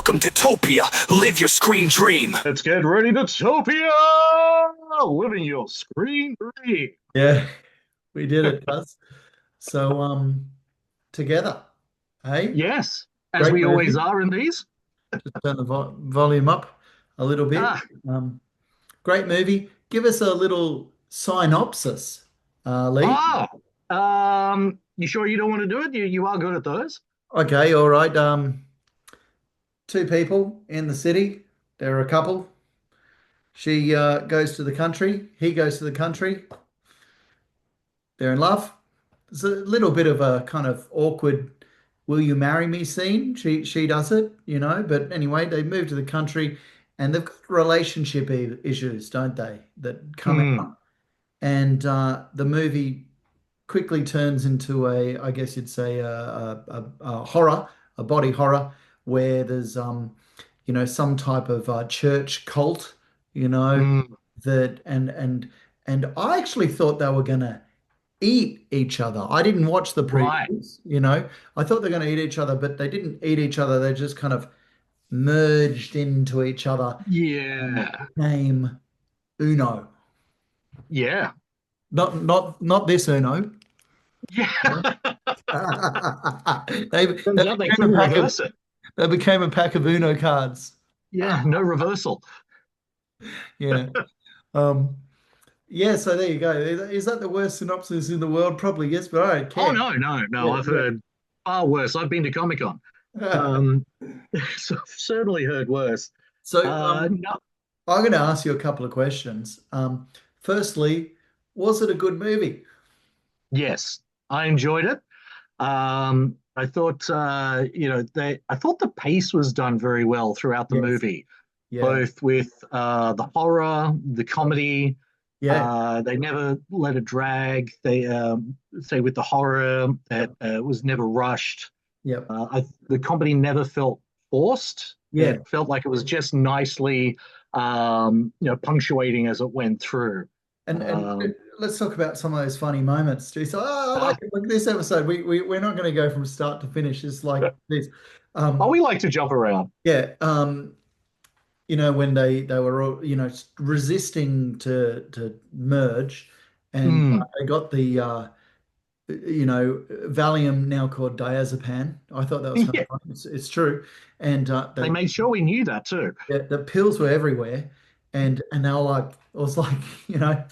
Welcome to Topia. Live your screen dream. Let's get ready to Topia! Living your screen dream. Yeah, we did it, cuz. So, together, hey, Yes, as great we always movie. are in these. Just turn the volume up a little bit. Ah, Um, Great movie. Give us a little synopsis, Lee. ah, you sure you don't want to do it? You are good at those. Okay, all right. Two people in the city. They're a couple. She goes to the country. He goes to the country. They're in love. It's a little bit of a kind of awkward "Will you marry me?" scene. She does it, But anyway, they move to the country, and they've got relationship issues, don't they? That come Hmm, out, and the movie quickly turns into I guess you'd say, a horror, a body horror, where there's some type of church cult, you know, hmm, that and I actually thought they were gonna eat each other. I didn't watch the right. previews. I thought they're going to eat each other, but they didn't eat each other. They just kind of merged into each other and Yeah, became Uno. yeah, Not this Uno. yeah. They Turns out they became a couldn't pack of reverse it. they became a pack of Uno cards. Yeah, no reversal. Yeah. Um, yeah, so there you go. Is that the worst synopsis in the world? Probably yes, but I don't Oh, care. no, no, no. Yeah, I've heard far worse. I've been to Comic Con. yeah. Um, so I've certainly heard worse. So No, I'm going to ask you a couple of questions. Firstly, was it a good movie? yes, I enjoyed it. I thought, I thought the pace was done very well throughout the Yes. movie, Yeah. both with the horror, the comedy. Yeah. They never let it drag. They say with the horror that was never rushed. Yep. The comedy never felt forced. Yeah. It felt like it was just nicely, punctuating as it went through. And Um, let's talk about some of those funny moments too. So, I like uh, it. Like this episode, we're not going to go from start to finish. It's like this. oh, Um, we like to jump around. yeah. When they were all, resisting to merge, and Mm, they got the Valium, now called diazepam. I thought that was kind yeah, of funny. It's true. And they made sure we knew that too. the pills were everywhere, and they were like, it was like, you know,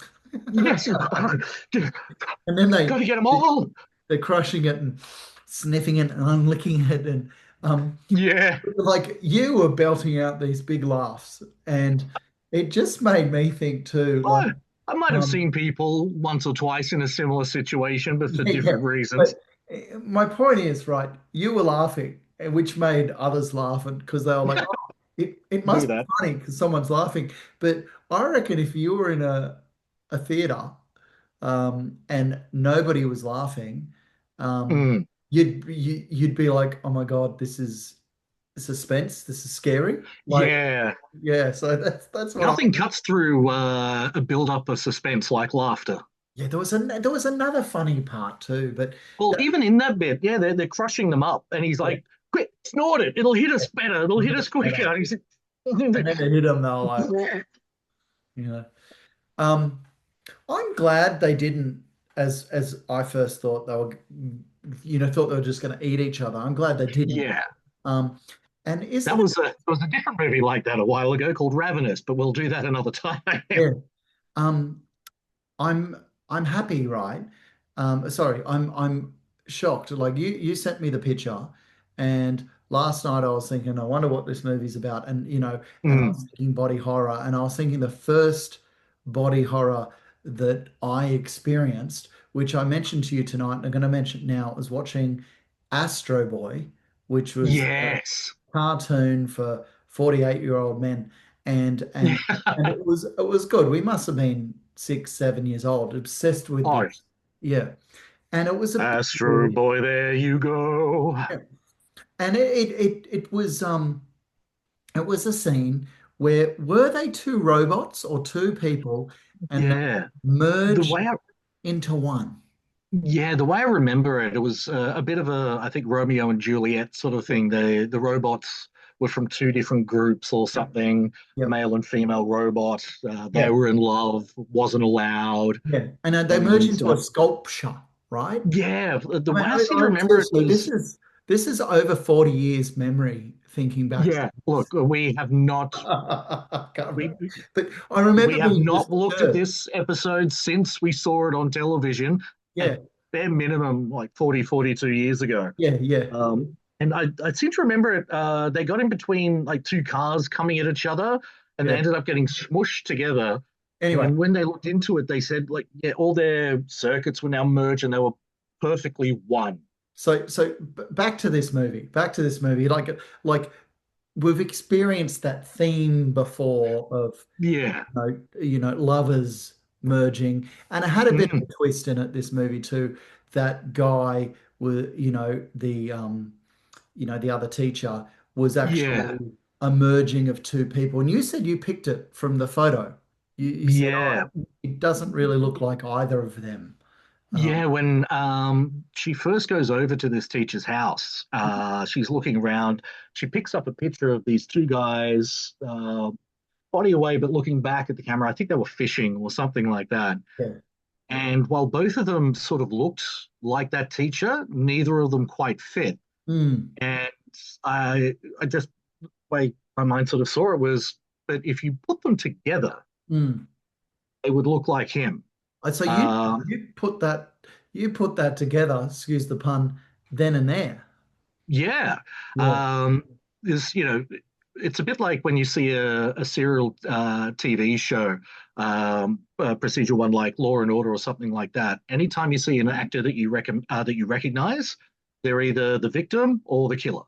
Yes, and then got to get them all. they're crushing it and sniffing it and unlicking it, and Yeah. like you were belting out these big laughs, and it just made me think too, like, Oh, I might have um, seen people once or twice in a similar situation, but for yeah, yeah. different reasons. But my point is, right, you were laughing, which made others laugh, and because they were like, oh, it Do must be that. funny because someone's laughing. But I reckon if you were in a theater, and nobody was laughing, um, Mm, you'd be like, oh my God, this is suspense, this is scary. Like, yeah. yeah, so that's what I. Nothing cuts through a build up of suspense like laughter. Yeah, there was another funny part too, but Well, that, even in that bit, yeah, they're crushing them up, and he's yeah, like, "Quick, snort it! It'll hit yeah, us better. It'll hit us quicker." And he's and then they hit them, they were like, you know. Um, I'm glad they didn't, as I first thought they were, thought they were just going to eat each other. I'm glad they didn't. yeah. Um, and That isn't it? was a there was a different movie like that a while ago called Ravenous, but we'll do that another time. Yeah. Um, I'm I'm happy, right? Sorry, I'm shocked. Like you sent me the picture, and last night I was thinking, I wonder what this movie's about, and I was Mm, thinking body horror, and I was thinking the first body horror that I experienced, which I mentioned to you tonight, and I'm going to mention it now, was watching Astro Boy, which was yes. cartoon for 48-year-old men, and and and it was good. We must have been 6, 7 years old, obsessed with Oh, this. Yeah. And it was a bit Astro weird. Boy, there you go. Yeah. And it was a scene where, were they two robots or two people, and they Yeah. The merged way I, into one? yeah, the way I remember it, it was a bit of a, I think, Romeo and Juliet sort of Yeah. thing. The robots were from two different groups or something, Yep. male and female robot. They Yeah. were in love, wasn't allowed. Yeah. And they merge And into a sculpture, right? yeah, the I mean, way I seem to remember it seriously, was, this is over 40 years memory thinking back to yeah, this. look, we have not. I can't We remember. But I remember we have being not looked at disturbed. this episode since we saw it on television at Yeah. bare minimum like 40, 42 years ago. Yeah. Yeah. And I seem to remember it. They got in between like two cars coming at each other, and they Yeah. ended up getting smushed together. Anyway, And when they looked into it, they said like, yeah, all their circuits were now merged, and they were perfectly one. back to this movie. Back to this movie. Like we've experienced that theme before of Yeah, lovers merging, and it had a bit of mm, a twist in it. This movie too. That guy with the other teacher was yeah, actually a merging of two people. And you said you picked it from the photo. You said, yeah, oh, it doesn't really look like either of them. yeah. When she first goes over to this teacher's house, she's looking around. She picks up a picture of these two guys, body away, but looking back at the camera. I think they were fishing or something like that. Yeah. And while both of them sort of looked like that teacher, neither of them quite fit. Mm, And I just, way my mind sort of saw it was, but if you put them together, mm. they would look like him. So Um, you put that together, excuse the pun, then and there. yeah. Yeah. Um, this, it's a bit like when you see a serial TV show, a procedural one like Law and Order or something like that. Anytime you see an actor that you recognize, they're either the victim or the killer.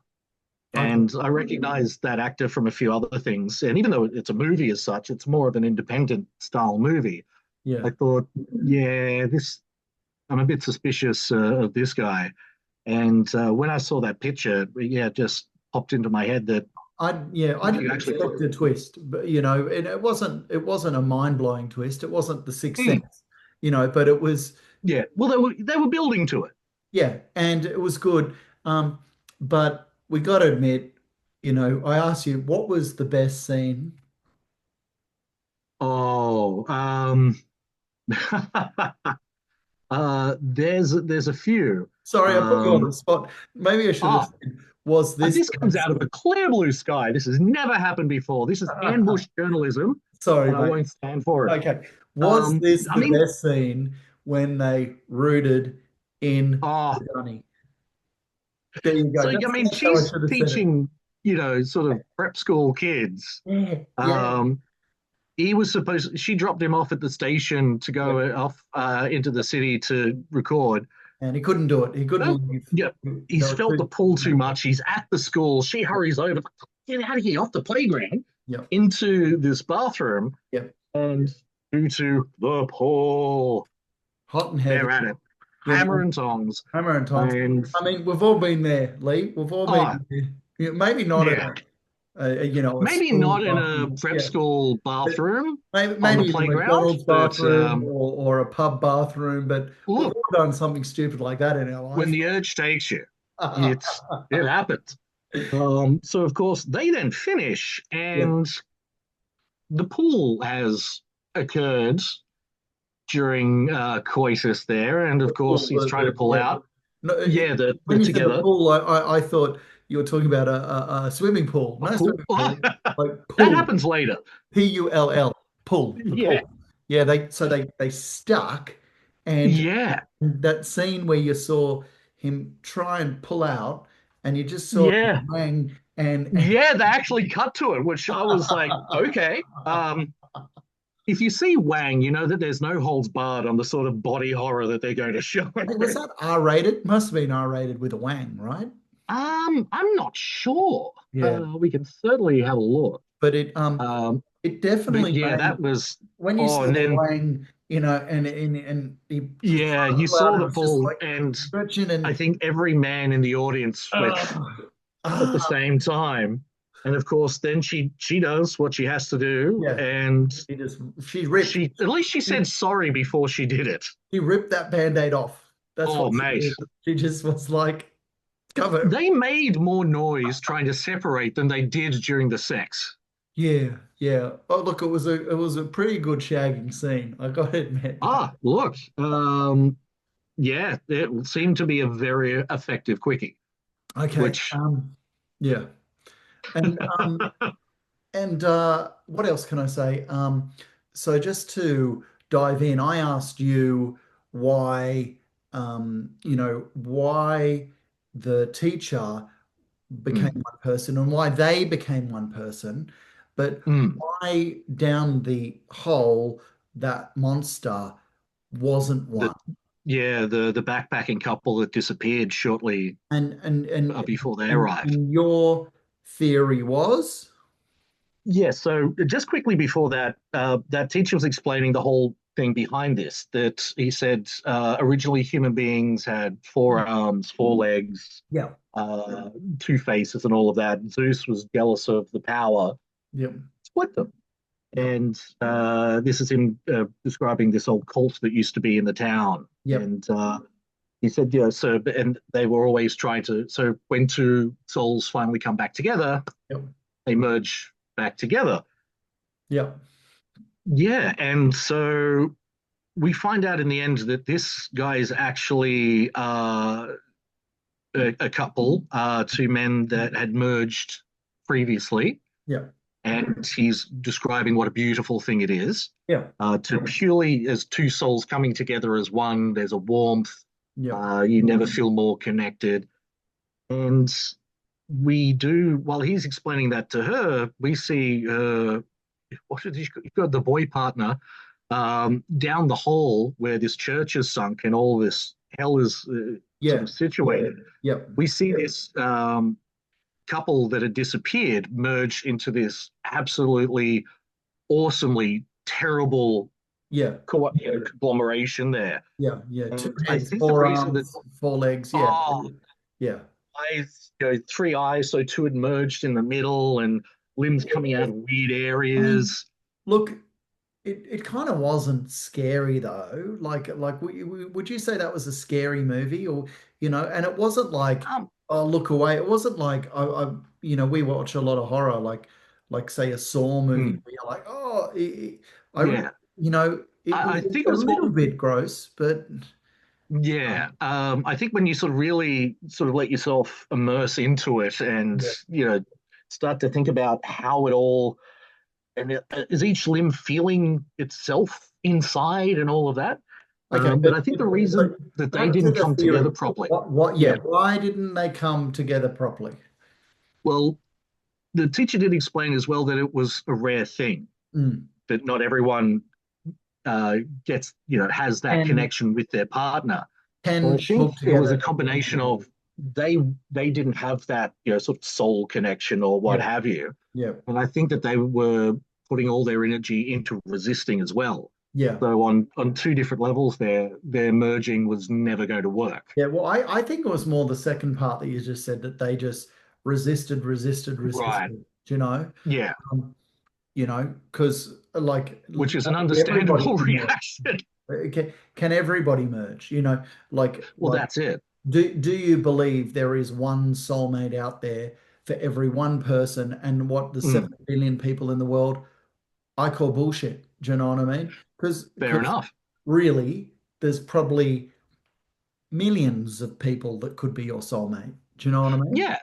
Okay. And I recognize that actor from a few other things. And even though it's a movie as such, it's more of an independent style movie. Yeah. I thought, yeah, I'm a bit suspicious of this guy. And when I saw that picture, yeah, it just popped into my head that I if you didn't actually expect put, a twist, but it wasn't a mind-blowing twist. It wasn't the Sixth hmm, Sense, but it was. yeah, well, they were building to it. Yeah, and it was good. Um, but we got to admit, I asked you what was the best scene. Oh, there's a few. Sorry, I put you on the Um, spot. Maybe I should have ah, said, was this this the comes best out of scene? a clear blue sky. This has never happened before. This is ambush journalism, Sorry, and I mate. won't stand for it. Okay. Was this I the mean, best scene when they rooted in oh, the dunny? There you go. so I mean, That's how I she's should have said it. teaching, sort of prep school kids. Yeah, yeah. Um, she dropped him off at the station to Yeah. go off into the city to record. And he couldn't do it. He couldn't Well, leave. yeah, There he's were felt the two. pull too much. He's at the school. She hurries over, get out of here, off the playground, Yep. into this bathroom, Yep. and due to the pull, Hot and heavy. they're at it, You hammer know, and tongs. hammer and tongs. And I mean, we've all been there, Lee. We've all oh, been there. Maybe not in yeah, a maybe school not in a bathroom. prep Yeah. school But bathroom on the maybe in a playground, McDonald's but bathroom or a pub bathroom. But we've look, all done something stupid like that in our when life. the urge takes you, it happens. So of course they then finish, Yeah. and the pool has occurred during coitus there, and of course he's trying to pull Yeah. out. No, Yeah, they're when you said the together. pool, I thought you were talking about a swimming pool. A No pool. swimming pool, like That pool. happens later. Pull, pull, the Yeah, pull. Yeah, they stuck, and yeah, that scene where you saw him try and pull out, and you just saw yeah, him hang and yeah. They actually cut to it, which I was like, okay. If you see Wang, you know that there's no holds barred on the sort of body horror that they're going to show. was that R-rated? Must have been R-rated with a wang, right? I'm not sure. Yeah, We can certainly have a look. but it Um, it but definitely yeah, made that was. when you Oh, saw and the then wang, and he yeah, you pulled out saw and the it was just pull, like and stretching I and think every man in the audience switched ah, at the ah, same time. And of course, then she does what she has to do, yeah. and She ripped she at least she said sorry before she did it. she ripped that band-aid off. That's Oh, what she mate, did. She just was like, Cover. They made more noise trying to separate than they did during the sex. Yeah, yeah. Oh, look, it was a pretty good shagging scene. I got to admit that. Ah, look, yeah, it seemed to be a very effective quickie, Okay. which, Yeah. And what else can I say? So just to dive in, I asked you why, why the teacher became mm, one person and why they became one person, but mm, why down the whole that monster wasn't the one. yeah, the backpacking couple that disappeared shortly And and and before they and, arrived. and your theory was, Yeah, so just quickly before that, that teacher was explaining the whole thing behind this. That he said originally human beings had four arms, four legs, yeah, uh, two faces, and all of that. Zeus was jealous of the power, yep, split them. yep, And this is him describing this old cult that used to be in the town. yep, And he said, yeah, so, and they were always trying to, so when two souls finally come back together, yep, they merge back together. yep, Yeah, and so we find out in the end that this guy is actually a couple, two men that had merged previously, yep, and he's describing what a beautiful thing it is yep, to purely as two souls coming together as one. There's a warmth. yep. You never feel more connected, and we do. While he's explaining that to her, we see what did he got the boy partner down the hall where this church is sunk and all this hell is sort Yeah, of situated. yep, We see this couple that had disappeared merge into this absolutely awesomely terrible yeah, conglomeration there. yeah, yeah. Two And I heads, think the four reason that, arms, four legs. Yeah, oh, yeah. eyes, three eyes, so two had merged in the middle and limbs coming out of weird I mean, areas. look, it kind of wasn't scary though. Like would you say that was a scary movie or and it wasn't like Um, oh look away. It wasn't like we watch a lot of horror like say a Saw movie mm, where you're like oh I yeah, it was I think it a was more. little bit gross, but Yeah, I think when you sort of really sort of let yourself immerse into it and yeah. start to think about how it all and is each limb feeling itself inside and all of that. Okay, But I think the reason but that they back to didn't the come theory. together properly, What yeah, yeah, why didn't they come together properly? well, the teacher did explain as well that it was a rare thing Mm. that not everyone uh, gets, has that Can connection with their partner. So I can think talk it was a together. combination of they they didn't have that sort of soul connection or what Yeah, have you, yeah, and I think that they were putting all their energy into resisting as well. yeah. So on two different levels, their merging was never going to work. Yeah, well, I think it was more the second part that you just said that they just resisted, resisted, Right. resisted, you know, Yeah. um, because like Which is an everybody understandable can merge. reaction. Can everybody merge? Well, Like that's it. do you believe there is one soulmate out there for every one person and what the Mm, 7 billion people in the world? I call bullshit. Do you know what I mean? fair Because enough. really, there's probably millions of people that could be your soulmate. Do you know what I mean? Yeah.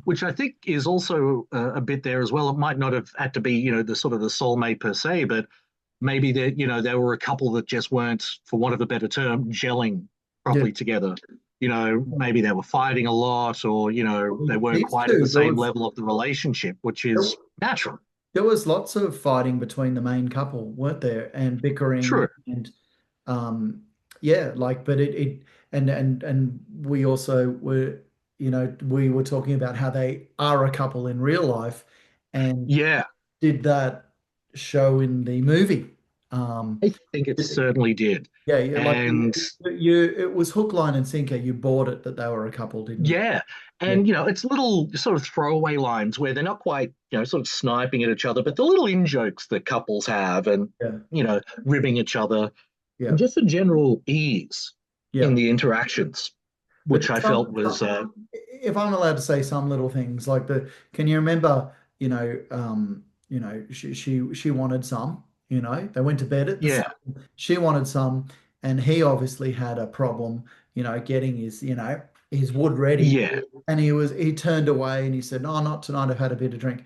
Which I think is also a bit there as well. It might not have had to be, the sort of the soulmate per se, but maybe there were a couple that just weren't, for want of a better term, gelling Yeah. properly together. Maybe they were fighting a lot, or they weren't These quite at the two, same level of the relationship, which there, is natural. there was lots of fighting between the main couple, weren't there? And bickering True. and um yeah, like but it and we also were we were talking about how they are a couple in real life and Yeah, did that show in the movie. Um I think it certainly did. yeah, yeah, like And it was hook, line, and sinker. You bought it that they were a couple, didn't you? yeah, Yeah, and it's little sort of throwaway lines where they're not quite, sort of sniping at each other, but the little in jokes that couples have and, yeah, ribbing each other yeah, and just a general ease yeah. in the interactions. But which I felt was if I'm allowed to say some little things like can you remember, she wanted some, they went to bed at the yeah, same, she wanted some, and he obviously had a problem, getting his wood ready. yeah, And he turned away and he said, "No, not tonight. I've had a bit of drink."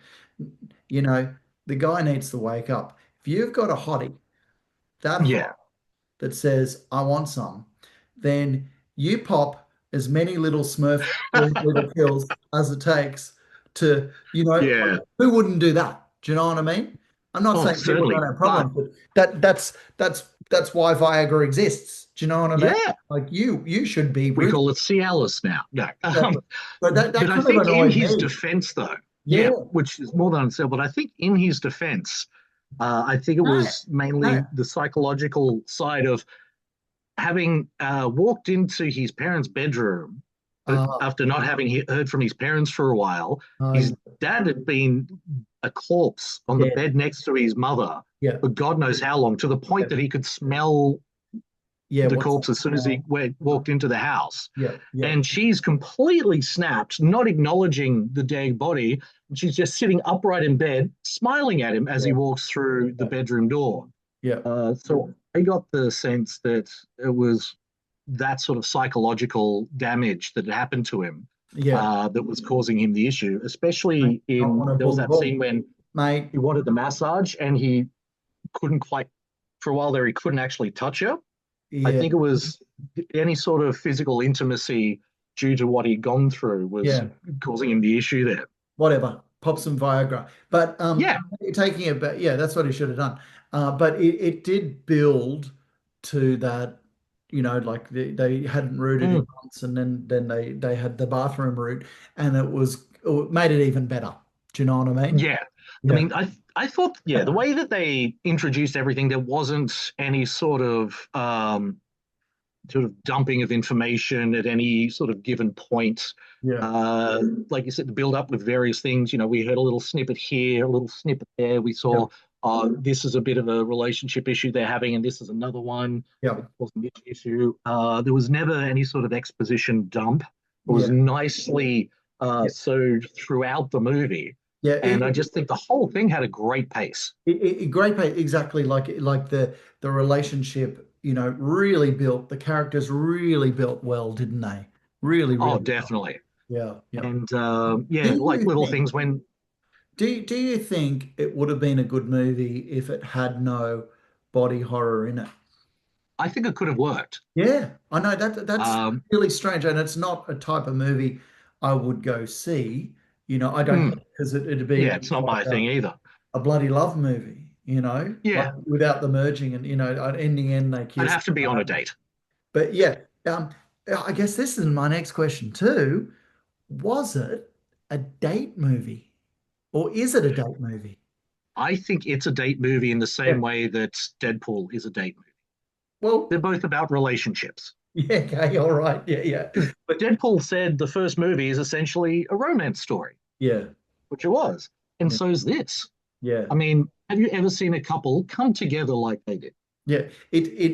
You know, the guy needs to wake up. If you've got a hottie that hot yeah, that says, "I want some," then you pop as many little Smurf little pills as it takes to, yeah. who wouldn't do that? Do you know what I mean? I'm not Oh, saying people certainly. don't have But problems, but that's why Viagra exists. Do you know what I mean? yeah, Like you should be we ruthless. call it Cialis now. No. Exactly. But that But I kind of think in annoyed his me. defense, though, Yeah. yeah, which is more than unsaid, but I think in his defense, I think it No, was no. mainly the psychological side of having walked into his parents' bedroom Uh, after not having heard from his parents for a while. His uh, dad had been a corpse on the yeah, bed next to his mother yeah, for God knows how long, to the yeah, point that he could smell yeah. the What's corpse that as soon as he smell? walked into the house. Yeah, yeah, And she's completely snapped, not acknowledging the dead body. She's just sitting upright in bed, smiling at him as he yeah, walks through the yeah, bedroom door. yeah, So I got the sense that it was that sort of psychological damage that had happened to him yeah. that was causing him the issue, Mate, especially not in want to there was pull the that scene ball, when mate. he wanted the massage and he couldn't quite, for a while there, he couldn't actually touch her. I Yeah, think it was any sort of physical intimacy due to what he'd gone through was yeah. causing him the issue there. Whatever. Pop some Viagra. But Yeah. taking it back, yeah, that's what he should have done. But it did build to that, like they hadn't rooted in Mm, months, and then they had the bathroom route, and it made it even better. Do you know what I mean? yeah. I Yeah. mean, I thought, yeah, the way that they introduced everything, there wasn't any sort of dumping of information at any sort of given point. Yeah. Uh, like you said, the build up with various things. We heard a little snippet here, a little snippet there. We Yeah. saw this is a bit of a relationship issue they're having, and this is another one Yeah. that causing this issue. There was never any sort of exposition dump. It was Yeah. nicely Yeah. sewed throughout the movie. Yeah. And I just think the whole thing had a great pace. Great pay, exactly like the relationship, really built, the characters really built well, didn't they? Really, Oh, really well. definitely. Yeah, yeah. And Do yeah, like you little think things when do you think it would have been a good movie if it had no body horror in it? I think it could have worked. Yeah, I know that's Um, really strange, and it's not a type of movie I would go see. I don't hmm, think because it'd be yeah, it's not like my thing either. a bloody love movie, like Yeah, without the merging and in the end they I'd kiss. have to be on a date. But yeah, um, I guess this is my next question too. Was it a date movie, or is it a date movie? I think it's a date movie in the Yeah. same way that Deadpool is a date movie. Well, They're both about relationships. yeah, okay, all right, yeah, yeah, Because but Deadpool said the first movie is essentially a romance story, yeah, which it was. And yeah, so is this. yeah. I mean, have you ever seen a couple come together like they did? Yeah,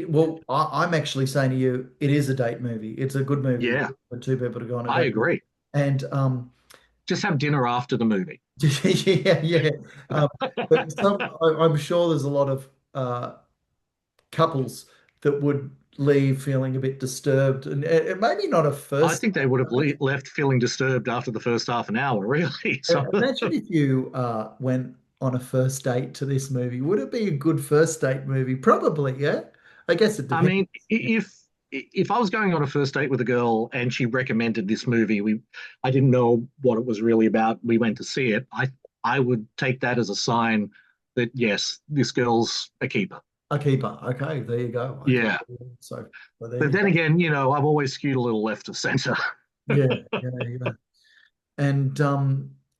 well, I'm actually saying to you, it is a date movie. It's a good movie Yeah, for two people to go on a I date. agree. And Just have dinner after the movie. yeah, yeah. Um, but I'm sure there's a lot of couples that would leave feeling a bit disturbed, and maybe not a I first. think they would have left feeling disturbed after the first half an hour, really. So, Imagine if you went on a first date to this movie. Would it be a good first date movie? Probably, yeah. I guess it I depends. mean, if I was going on a first date with a girl and she recommended this movie, I didn't know what it was really about. We went to see it. I would take that as a sign that yes, this girl's a keeper. A keeper. Okay, there you go. Okay, Yeah. so well, there But you then go. again, I've always skewed a little left of center. Yeah, yeah, yeah. And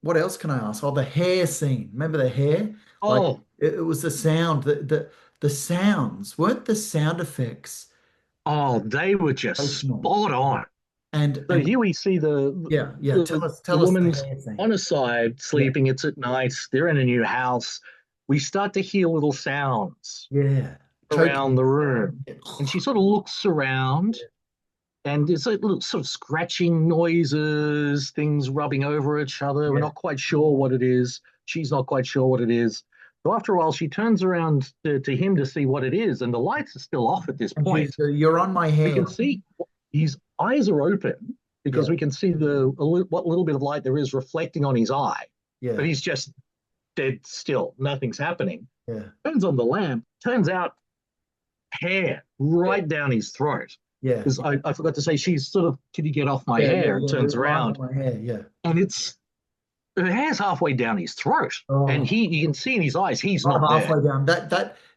what else can I ask? Oh, the hair scene. Remember the hair? Like Oh, it was the sound, the sounds, weren't the sound effects oh, they were just emotional? spot on. So And here we see yeah, yeah. the Tell us the woman's hair scene. on her side, Yeah, sleeping. It's at night. They're in a new house. We start to hear little sounds yeah. around Choking. the room, Yeah. and she sort of looks around, and there's like little sort of scratching noises, things rubbing over each other. We're Yeah. not quite sure what it is. She's not quite sure what it is. So after a while, she turns around to him to see what it is, and the lights are still off at this And she's, point. you're on my We can hair. see his eyes are open because Yeah. we can see what little bit of light there is reflecting on his eye, but Yeah. he's just dead still. Nothing's happening. Yeah. Turns on the lamp. Turns out hair Yeah. right down his throat. Yeah. Because I forgot to say, she's sort of, can you get off my Yeah. Yeah. hair? And Yeah. turns Right on around, my hair. Yeah. and her hair's halfway down his throat, and Oh, you can see in his eyes he's not not there. halfway down.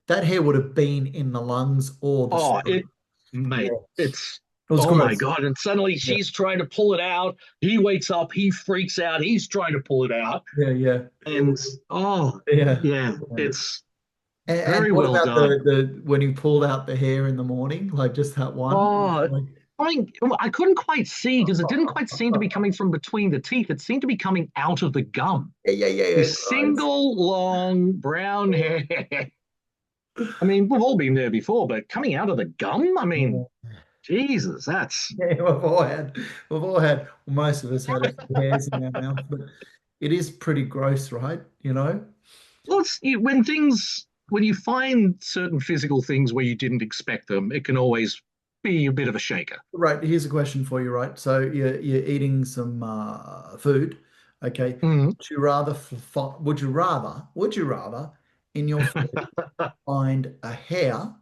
That hair would have been in the lungs or the Oh, stomach. mate, Yeah. it's It was oh my gross. god! And suddenly Yeah. she's trying to pull it out. He wakes up, he freaks out, he's trying to pull it out, Yeah. Yeah. and oh Yeah. yeah, Yeah. it's And very what well about done. the when you pulled out the hair in the morning, like just that one? Oh, Like, I mean, I couldn't quite see because it didn't quite seem to be coming from between the teeth. It seemed to be coming out of the gum. yeah, yeah, yeah, yeah, This gross. single long brown hair. I mean, we've all been there before, but coming out of the gum, I mean, Yeah. Jesus, that's Yeah, most of us had a few hairs in our mouth, but it is pretty gross, right? You know? well, when you find certain physical things where you didn't expect them, it can always be a bit of a shaker. Right, here's a question for you, right? So you're eating some food, okay? Mm, Would you rather in your food find a hair,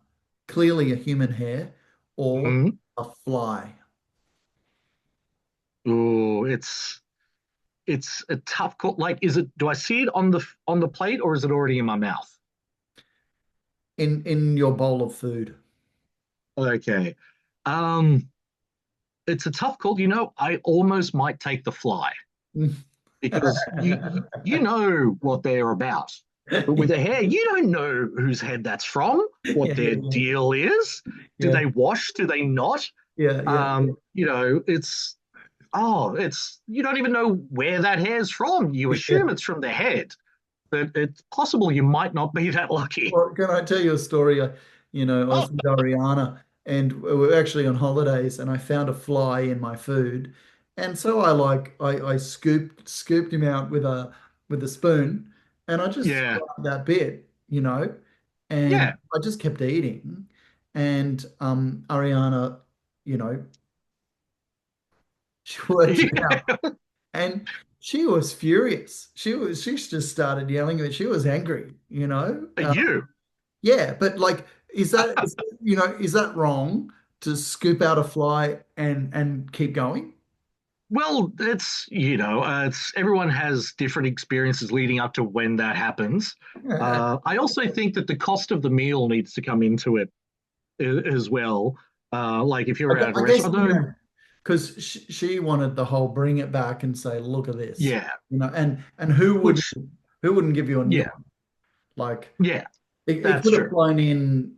clearly a human hair, or mm. a fly? Oh, it's a tough call. Like, do I see it on the plate or is it already in my mouth? In your bowl of food. Okay. Um, it's a tough call. I almost might take the fly because you know what they're about. But with the hair, you don't know whose head that's from, what Yeah, their deal is. Do yeah, they wash? Do they not? yeah, yeah, yeah. It's you don't even know where that hair's from. You Yeah. assume it's from the head, but it's possible you might not be that lucky. Well, can I tell you a story? I Oh, was with Ariana and we were actually on holidays and I found a fly in my food. And so I scooped him out with a spoon and I just threw yeah, out that bit, and yeah. I just kept eating. And Ariana, you know, she worked it out and she was furious. She just started yelling at me. She was angry. You. Yeah, but like, is that wrong to scoop out a fly and keep going? Well, it's everyone has different experiences leading up to when that happens. I also think that the cost of the meal needs to come into it as well. Like if you're at a I guess, restaurant, although because she wanted the whole bring it back and say, look at this, yeah, and which who wouldn't give you a new yeah, one? Like yeah, it that's could have true. flown in,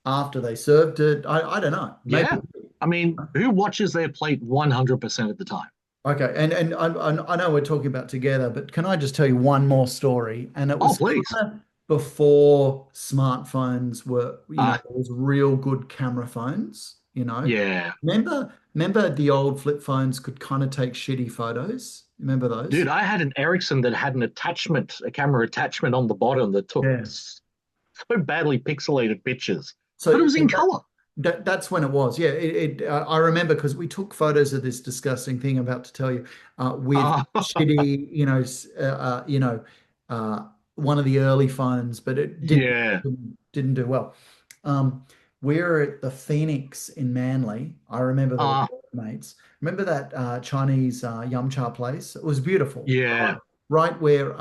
after they served it. I don't know, maybe. Yeah, I mean, who watches their plate 100% of the time? Okay, and I know we're talking about together, but can I just tell you one more story? And it Oh, was please. kind of before smartphones were, Uh, there was real good camera phones. yeah, Remember the old flip phones could kind of take shitty photos? Remember dude, those? I had an Ericsson that had a camera attachment on the bottom that took Yeah. so badly pixelated pictures, but it So was in color. that's when it was. Yeah, I remember because we took photos of this disgusting thing I'm about to tell you, with Uh, shitty, uh, one of the early phones, but it yeah. didn't do well. Um, we were at the Phoenix in Manly. I remember there were Uh, mates. Remember that Chinese yum cha place? It was beautiful, yeah. right where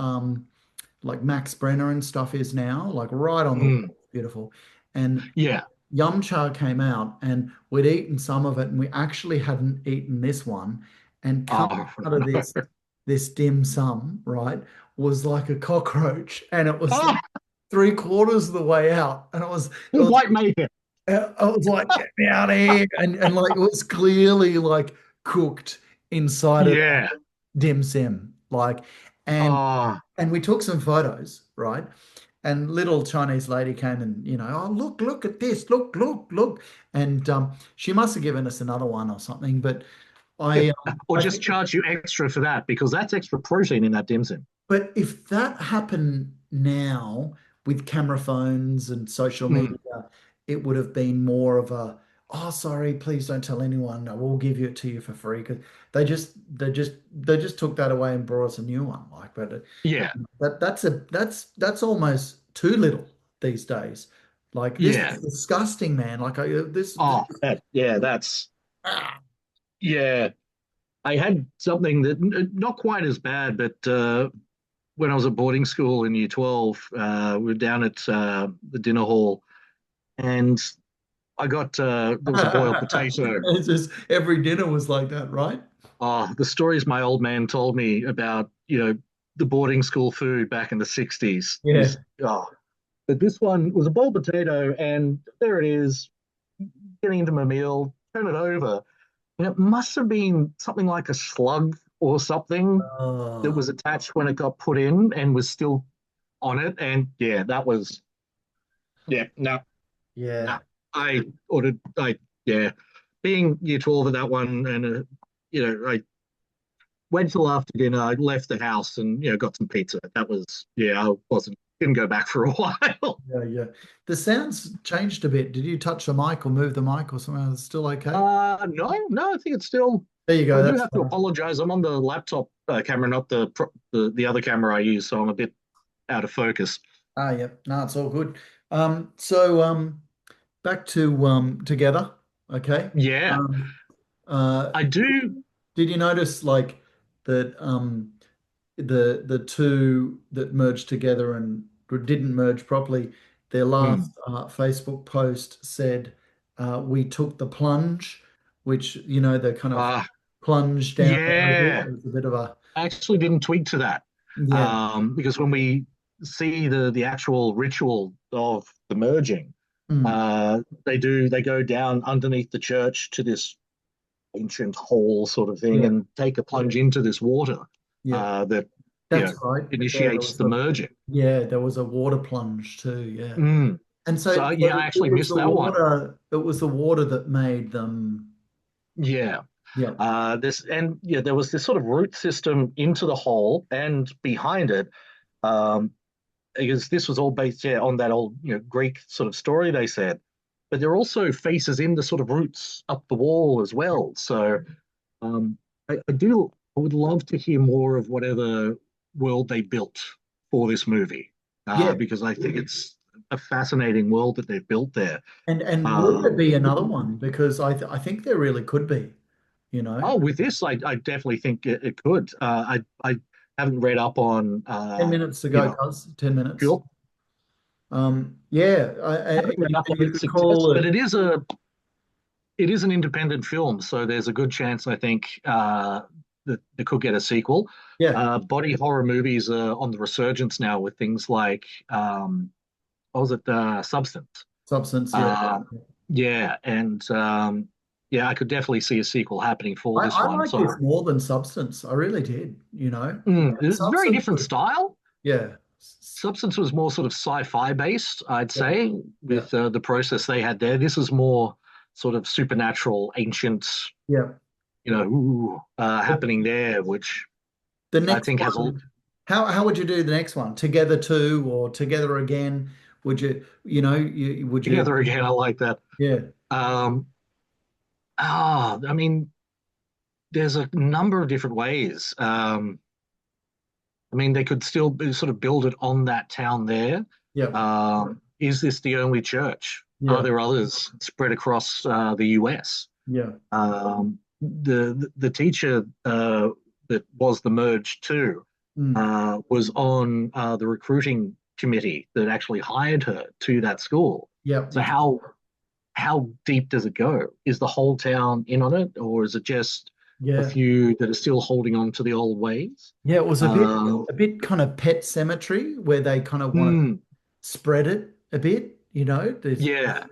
like Max Brenner and stuff is now, like right on the Mm, wall. Beautiful. And yeah. Yum Cha came out and we'd eaten some of it and we actually hadn't eaten this one. And coming Oh, out of no. this dim sum, right, was like a cockroach. And it was Oh, like three-quarters of the way out. And white maker. I was like, get me out of here. And like it was clearly like cooked inside of that Yeah. dim sim. Like, and Oh, and we took some photos, right? And little Chinese lady came and, oh, look at this, look. And she must have given us another one or something. But I, Or I just think, charge you extra for that because that's extra protein in that dim sum. but if that happened now with camera phones and social Mm, media, it would have been more of a, oh, sorry, please don't tell anyone. No, we'll give it to you for free because they just took that away and brought us a new one. Like, but yeah, that's almost too little these days. Like this yeah. is disgusting, man. Like this Oh, yeah, that's ah, yeah. I had something that not quite as bad, but when I was at boarding school in year 12, we were down at the dinner hall and I got there was a boiled potato. it's just every dinner was like that, right? Oh, the stories my old man told me about, the boarding school food back in the 60s Yeah. is, oh, but this one was a boiled potato, and there it is, getting into my meal, turn it over. And it must have been something like a slug or something that Oh, was attached when it got put in and was still on it. And yeah, that was, yeah, no, no. yeah. Yeah, being year 12 at that one, and, I went till after dinner. I left the house and got some pizza. That was I didn't go back for a while. Yeah, yeah. The sounds changed a bit. Did you touch the mic or move the mic or something? Is it still okay? No, I think it's still. There you I go. do That's have to better. apologize. I'm on the laptop camera, not the other camera I use, so I'm a bit out of focus. Ah, yep. No, it's all good. So back to together. Okay. Yeah, Um, uh, I do. did you notice like that the two that merged together and or didn't merge properly, their Hmm. last Facebook post said, "We took the plunge," which they kind of Uh, plunged down there a bit. yeah, It was a bit of a I actually didn't tweet to that yeah. because when we see the actual ritual of the merging, Mm, they go down underneath the church to this ancient hole sort of thing yeah, and take a plunge into this water yeah. that That's right. There initiates was the merging. there was a water plunge too. Yeah. Mm. And So so yeah, I it actually was missed the that one. water. It was the water that made them. Yeah. Yeah. There was this sort of root system into the hole and behind it, um, because this was all based on that old Greek sort of story they said, but there are also faces in the sort of roots up the wall as well. So um, I would love to hear more of whatever world they built for this movie, Yeah. because I think it's a fascinating world that they've built there. And will there Um, be another one? Because I think there really could be. You know, with this, I definitely think it could. I haven't read up on 10 minutes to go, cuz 10 minutes. Phil. Yeah. I haven't read up on Do you its success, recall but it? it is an independent film, so there's a good chance I think that they could get a sequel. Yeah. Body horror movies are on the resurgence now with things like what was it, Substance? Substance. Yeah. Uh, yeah, and yeah, I could definitely see a sequel happening for this I one. like So this more than Substance. I really did. it's a very Substance different was style. yeah. Substance was more sort of sci-fi based, I'd Yeah. say, Yeah. with the process they had there. This is more sort of supernatural, ancient, Yeah. happening there, which The I next think has a one, how would you do the next one? Together two or together again? Would would you together again. I like that. yeah. Um, I mean, there's a number of different ways. I mean, they could still sort of build it on that town there. Yeah. Is this the only church? Are Yeah. there others spread across the US? Yeah. The teacher that was the merge too Mm. was on the recruiting committee that actually hired her to that school. Yeah. So how deep does it go? Is the whole town in on it, or is it just a Yeah. few that are still holding on to the old ways? Yeah, it was Uh, a bit kind of pet cemetery where they kind of want to hmm, spread it a bit, There's yeah,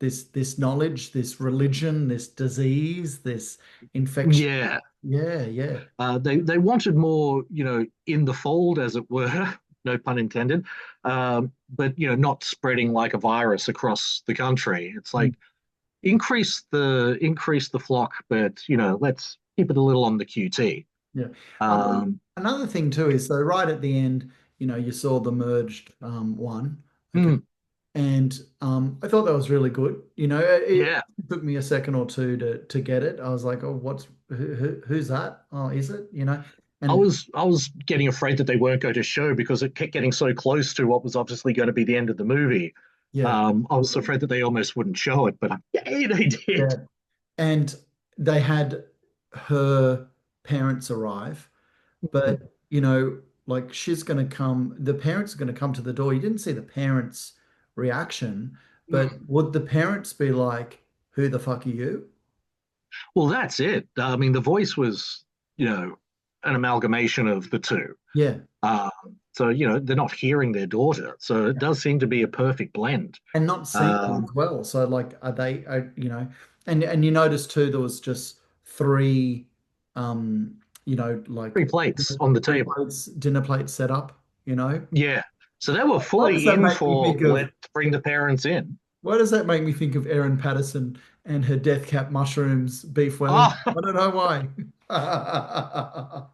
this knowledge, this religion, this disease, this infection. yeah. Yeah, yeah. They wanted more, in the fold, as it were, no pun intended. But not spreading like a virus across the country. It's Mm. like increase the flock, but let's keep it a little on the QT. Yeah. Um, Another thing too is so right at the end, you saw the merged one. Okay. mm, And I thought that was really good. It yeah, took me a second or two to get it. I was like, oh, who's that? Oh, is it? I And was I was getting afraid that they weren't going to show because it kept getting so close to what was obviously going to be the end of the movie. yeah, I was afraid that they almost wouldn't show it, but yay, they did. yeah. And they had her parents arrive, Mm. but like she's gonna come, the parents are gonna come to the door. You didn't see the parents' reaction, but would the parents be like, "Who the fuck are you?" Well, that's it. I mean, the voice was, an amalgamation of the two. Yeah. Uh, so they're not hearing their daughter. So it does seem to be a perfect blend. And not seeing them Um, as well. So like, and you notice too, there was just three, like Three plates on the table. dinner plates set up. You know, Yeah. So they were why does fully that in make me for think of? let's bring the parents in. Why does that make me think of Erin Patterson and her Death Cap mushrooms beef Wellington? Ah, I don't know why. are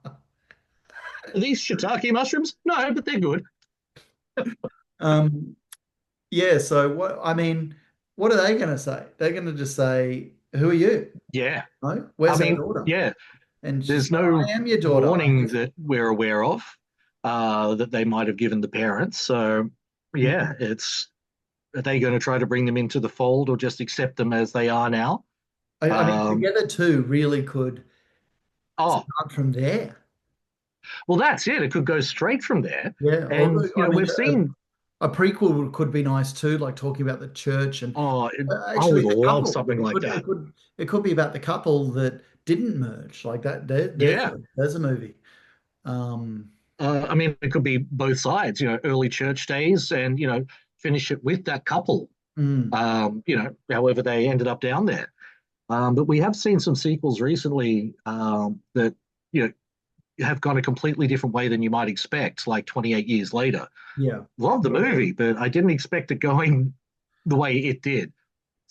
these shiitake mushrooms? No, but they're good. um, yeah. So what? I mean, what are they going to say? They're going to just say, "Who are you? Yeah. No, I where's our mean, daughter?" yeah, And she's there's like, no "I am your daughter." warning that we're aware of that they might have given the parents. So, yeah, are they going to try to bring them into the fold or just accept them as they are now? I mean, Um, Together two really could oh, start from there. well, that's it. It could go straight from there. Yeah. And, I mean, we've seen, a prequel could be nice too, like talking about the church and oh, I actually would the love couple. something like that. It could be about the couple that didn't merge like that. Yeah. There's a movie. Um, I mean, it could be both sides, early church days and, finish it with that couple, mm, however they ended up down there. But we have seen some sequels recently that, you know, have gone a completely different way than you might expect, like 28 years later. yeah. Love the movie, but I didn't expect it going the way it did.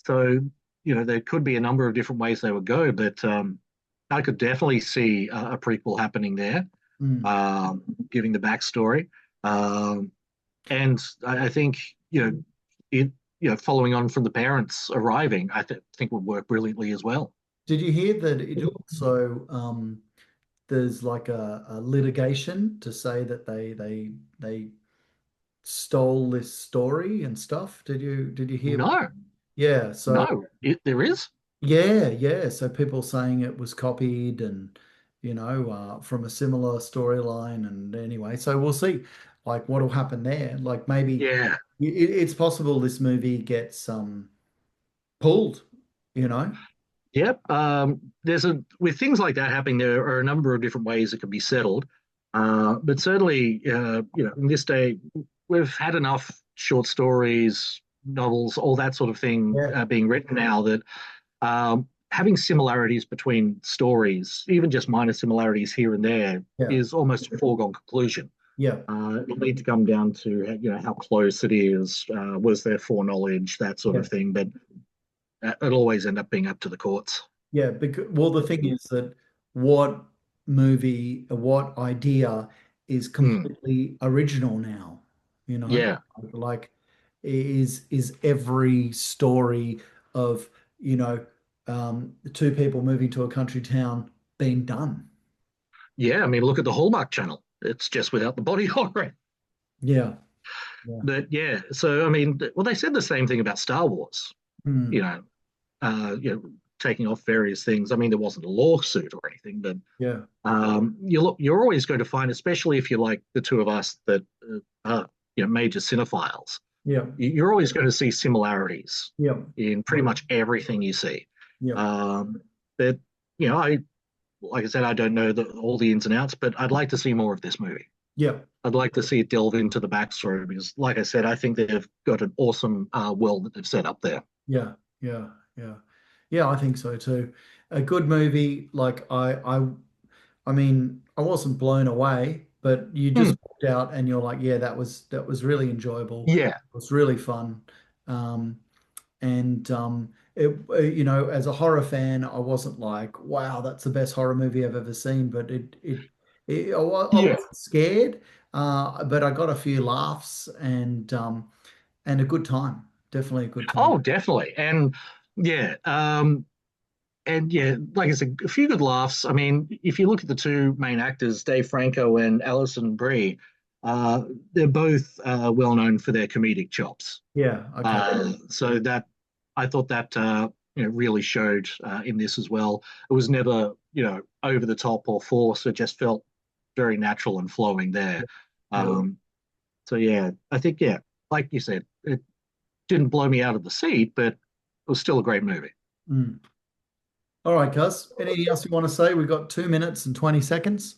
So, there could be a number of different ways they would go, but I could definitely see a prequel happening there, Mm. giving the backstory. Um, and I think, it, following on from the parents arriving, think would work brilliantly as well. Did you hear that it also there's like a litigation to say that they stole this story and stuff? Did you hear about No, that? Yeah, so no, there is. yeah. So people saying it was copied and from a similar storyline. And anyway, so we'll see like what'll happen there. Like maybe Yeah. it's possible this movie gets pulled, you know? Yep. There's with things like that happening, there are a number of different ways it can be settled. But certainly, in this day, we've had enough short stories, novels, all that sort of thing Yeah, being written now that having similarities between stories, even just minor similarities here and there, yeah, is almost a foregone conclusion. yeah, It'll need to come down to how close it is, was there foreknowledge, that sort yeah. of thing. But it'll always end up being up to the courts. Yeah, because well, the thing is that what what idea is Mm, completely original now, you know? yeah, Like is every story of, two people moving to a country town being done? yeah. I mean, look at the Hallmark Channel. It's just without the body horror. Yeah, yeah. But yeah, so I mean, well, they said the same thing about Star Wars. You Hmm. know, uh, you know, taking off various things. I mean, there wasn't a lawsuit or anything, but Yeah, you're always going to find, especially if you're like the two of us that are major cinephiles, yeah, you're always going to see similarities yeah, in pretty much everything you see. yeah, Um, but I like I said, I don't know all the ins and outs, but I'd like to see more of this movie. yeah, I'd like to see it delve into the backstory because, like I said, I think they've got an awesome world that they've set up there. yeah, yeah, yeah. Yeah, I think so too. A good movie, like I mean, I wasn't blown away, but you Hmm. just walked out and you're like, yeah, that was really enjoyable. Yeah. It was really fun. Um, and as a horror fan, I wasn't like, wow, that's the best horror movie I've ever seen. But I Yeah. wasn't scared, but I got a few laughs and a good time. Definitely a good time. Oh, definitely. And yeah, like I said, a few good laughs. I mean, if you look at the two main actors, Dave Franco and Alison Brie, they're both well known for their comedic chops. Yeah. Okay. So that I thought that really showed in this as well. It was never over the top or forced. It just felt very natural and flowing there. Yeah. Um, so yeah, I think like you said, it didn't blow me out of the seat, but it was still a great movie. Mm. All right, Cuz. Anything else you want to say? We've got 2 minutes and 20 seconds.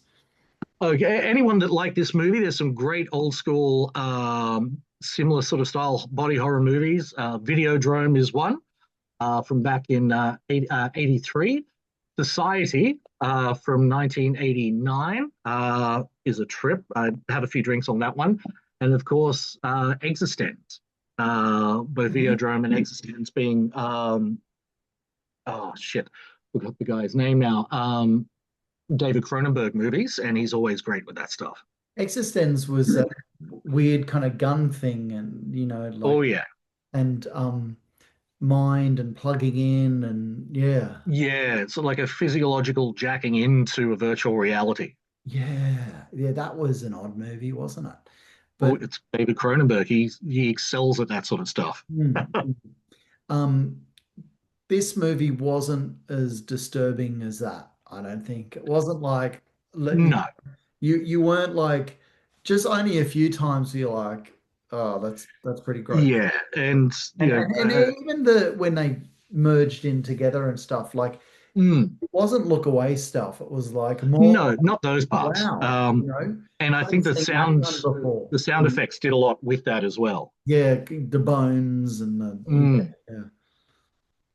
Okay, anyone that liked this movie, there's some great old school, similar sort of style body horror movies. Videodrome is one from back in 83. Society from 1989 is a trip. I had a few drinks on that one. And of course, Existence, both Videodrome and Existence being, oh shit, forgot the guy's name now. David Cronenberg movies, and he's always great with that stuff. Existence was a weird kind of gun thing, and Oh like yeah, and mind and plugging in, and yeah, yeah, it's like a physiological jacking into a virtual reality. yeah, that was an odd movie, wasn't it? Oh, But it's David Cronenberg. He excels at that sort of stuff. mm, um, this movie wasn't as disturbing as that. I don't think it wasn't like No, you weren't like just only a few times you're like, oh, that's pretty gross. yeah, and And even when they merged in together and stuff, like mm, it wasn't look away stuff. It was like more, no, not those oh, parts. wow, And I haven't think seen that done before. the sound effects did a lot with that as well. Yeah, the bones and the Mm. yeah,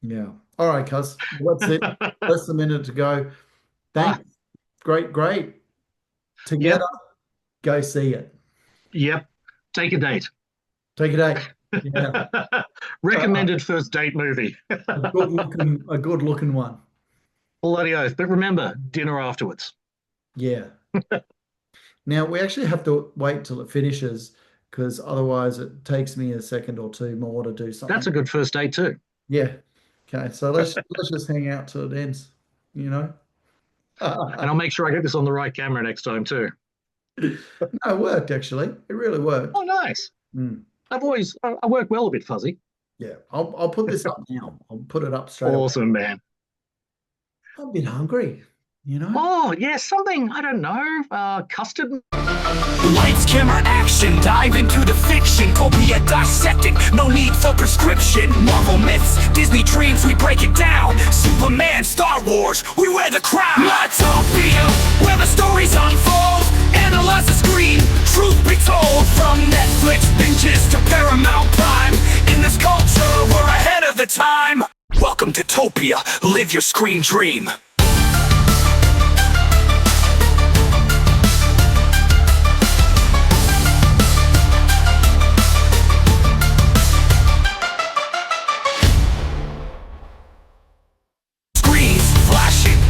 yeah. All right, cuz. Well, that's it. Less than a minute to go. Ah, Thanks. Great, great. Together, yep, go see it. yep. Take a date. Take it out. Yeah. Recommended first date movie. A good looking one. Bloody oath. But remember, dinner afterwards. Yeah. Now we actually have to wait till it finishes because otherwise it takes me a second or two more to do something. That's a good first date too. Yeah. Okay. So let's just hang out till it ends. You know. And I'll make sure I get this on the right camera next time too. No, it worked actually. It really worked. Oh, nice. Mm. I work well a bit fuzzy. Yeah. I'll put this up now. I'll put it up straight away. Awesome, man. I'm a bit hungry. Oh, yeah, something, I don't know, custard. Lights, camera, action, dive into the fiction. Topia dissected, no need for prescription. Marvel myths, Disney dreams, we break it down. Superman, Star Wars, we wear the crown. Topia, where the stories unfold. Analyze the screen, truth be told. From Netflix binges to Paramount Prime. In this culture, we're ahead of the time. Welcome to Topia, live your screen dream.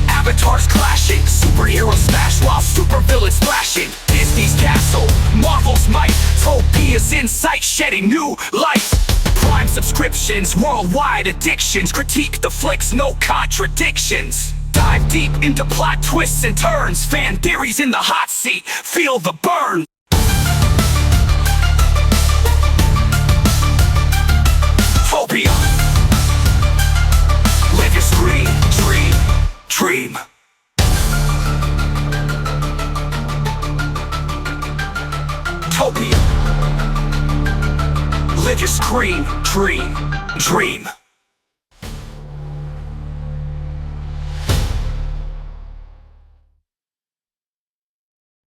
Avatars clashing, superheroes smash while supervillains splashing. Disney's castle, Marvel's might, Topia's insight shedding new light. Prime subscriptions, worldwide addictions, critique the flicks, no contradictions. Dive deep into plot twists and turns, fan theories in the hot seat, feel the burn. Topia, live your screen dream. Topia, live your screen dream.